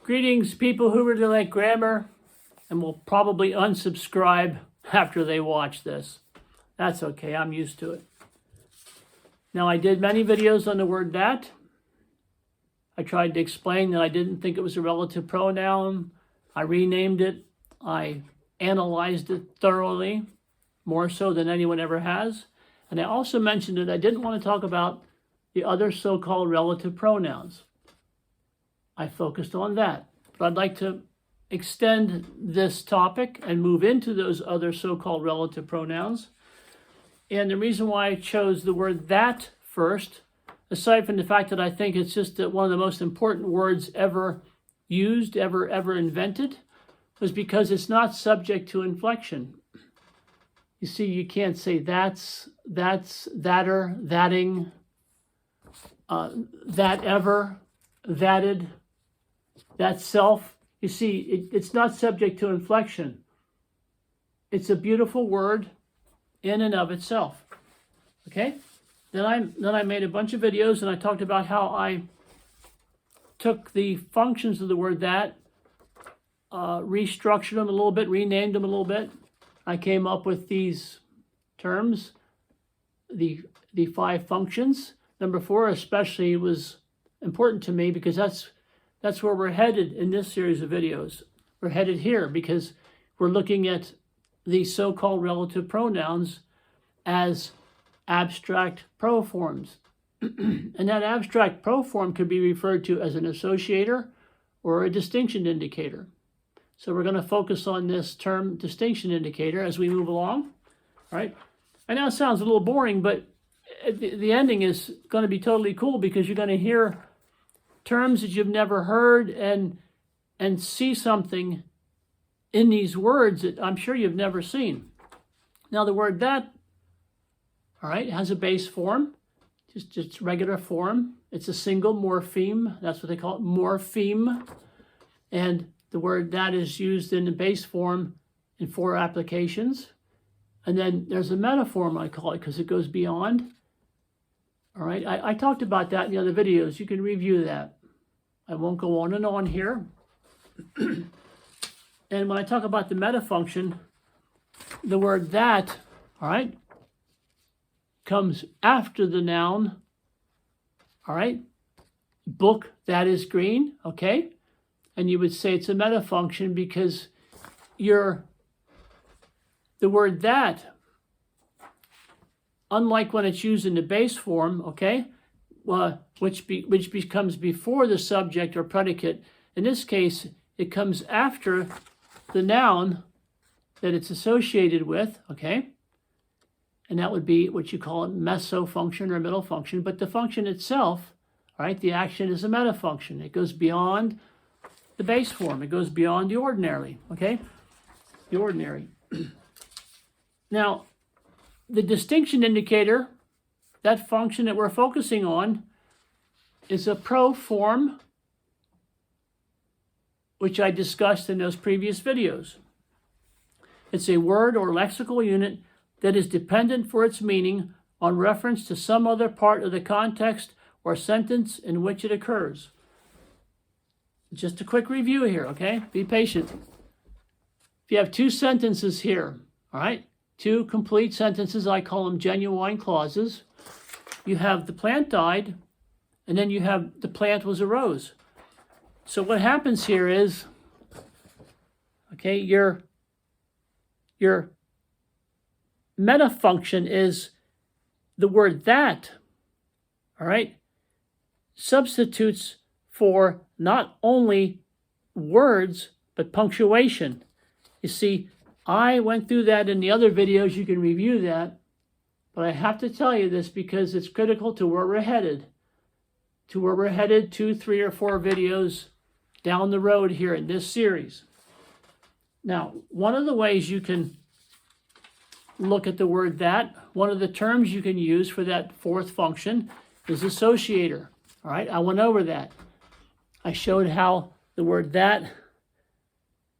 Greetings, people who really like grammar and will probably unsubscribe after they watch this. That's okay, I'm used to it. Now, I did many videos on the word that. I tried to explain that I didn't think it was a relative pronoun. I renamed it. I analyzed it thoroughly, more so than anyone ever has. And I also mentioned that I didn't want to talk about the other so-called relative pronouns. I focused on that. But I'd like to extend this topic and move into those other so-called relative pronouns. And the reason why I chose the word that first, aside from the fact that I think it's just one of the most important words ever used, ever invented, was because it's not subject to inflection. You see, you can't say that's, thatter, thatting, that ever, thatted, that self. You see, it's not subject to inflection. It's a beautiful word in and of itself. Okay? Then I made a bunch of videos and I talked about how I took the functions of the word that, restructured them a little bit, renamed them a little bit. I came up with these terms, the 5 functions. Number 4 especially was important to me because that's where we're headed in this series of videos. We're headed here because we're looking at the so-called relative pronouns as abstract proforms. And that abstract proform could be referred to as an associator or a distinction indicator. So we're going to focus on this term distinction indicator as we move along. All right. I know it sounds a little boring, but the ending is going to be totally cool because you're going to hear terms that you've never heard and see something in these words that I'm sure you've never seen. Now, the word that, all right, has a base form, just regular form. It's a single morpheme. That's what they call it, morpheme. And the word that is used in the base form in 4 applications. And then there's a metaform, I call it, because it goes beyond. All right, I talked about that in the other videos. You can review that. I won't go on and on here. And when I talk about the meta function, the word that, all right, comes after the noun, all right? Book that is green, okay? And you would say it's a meta function because the word that, unlike when it's used in the base form, okay, which becomes before the subject or predicate, in this case, it comes after the noun that it's associated with, okay? And that would be what you call a meso function or middle function. But the function itself, all right, the action is a meta function. It goes beyond the base form. It goes beyond the ordinary, okay? The ordinary. Now, the distinction indicator, that function that we're focusing on, is a proform, which I discussed in those previous videos. It's a word or lexical unit that is dependent for its meaning on reference to some other part of the context or sentence in which it occurs. Just a quick review here, okay? Be patient. If you have 2 sentences here, all right? 2 complete sentences, I call them genuine clauses. You have the plant died, and then you have the plant was a rose. So what happens here is, okay, your meta function is the word that, all right, substitutes for not only words, but punctuation. You see, I went through that in the other videos. You can review that. But I have to tell you this because it's critical to where we're headed. 2, 3, or 4 videos down the road here in this series. Now, one of the ways you can look at the word that, one of the terms you can use for that 4th function is associator. All right, I went over that. I showed how the word that,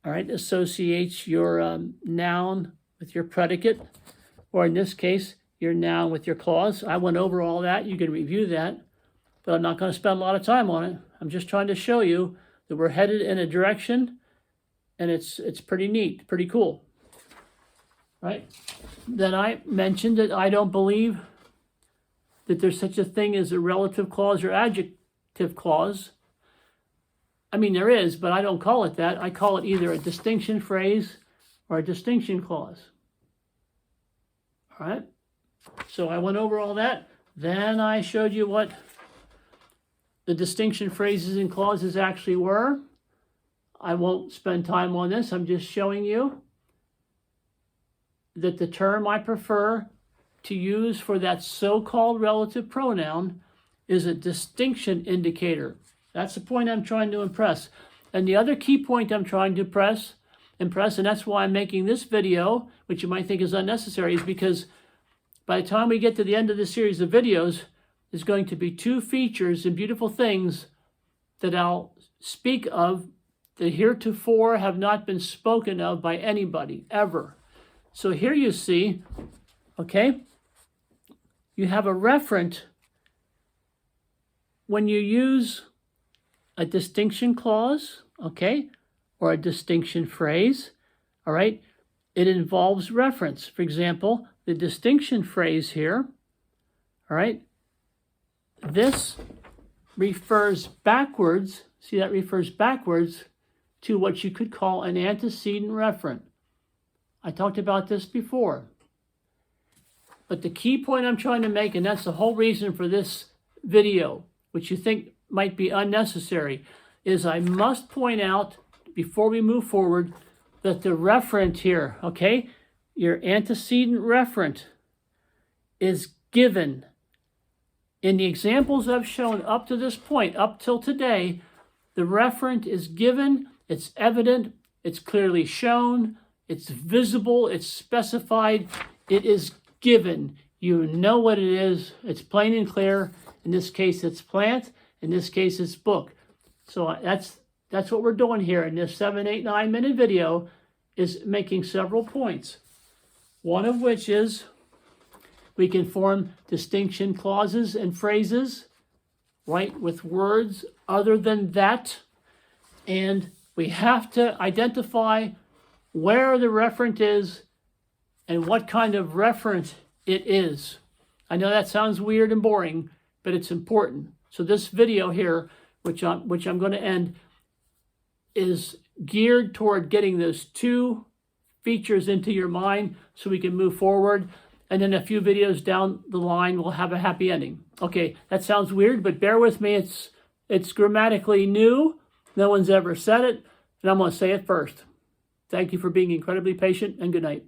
all right, associates your noun with your predicate, or in this case, your noun with your clause. I went over all that. You can review that, but I'm not going to spend a lot of time on it. I'm just trying to show you that we're headed in a direction, and it's pretty neat, pretty cool, right? Then I mentioned that I don't believe that there's such a thing as a relative clause or adjective clause. I mean, there is, but I don't call it that. I call it either a distinction phrase or a distinction clause. All right? So I went over all that. Then I showed you what the distinction phrases and clauses actually were. I won't spend time on this. I'm just showing you that the term I prefer to use for that so-called relative pronoun is a distinction indicator. That's the point I'm trying to impress. And the other key point I'm trying to impress, and that's why I'm making this video, which you might think is unnecessary, is because by the time we get to the end of this series of videos, there's going to be two features and beautiful things that I'll speak of that heretofore have not been spoken of by anybody, ever. So here you see, okay, you have a referent when you use a distinction clause, okay, or a distinction phrase, all right, it involves reference. For example, the distinction phrase here, all right, this refers backwards, see that refers backwards to what you could call an antecedent referent. I talked about this before. But the key point I'm trying to make, and that's the whole reason for this video, which you think might be unnecessary, is I must point out before we move forward that the referent here, okay, your antecedent referent is given. In the examples I've shown up to this point, up till today, the referent is given, it's evident, it's clearly shown, it's visible, it's specified, it is given. You know what it is, it's plain and clear. In this case, it's plant. In this case, it's book. So that's what we're doing here in this 7, 8, 9 minute video, is making several points. One of which is we can form distinction clauses and phrases, right, with words other than that. And we have to identify where the referent is and what kind of referent it is. I know that sounds weird and boring, but it's important. So this video here, which I'm going to end, is geared toward getting those two features into your mind so we can move forward. And then a few videos down the line, we'll have a happy ending. Okay, that sounds weird, but bear with me. It's grammatically new. No one's ever said it, and I'm going to say it first. Thank you for being incredibly patient, and good night.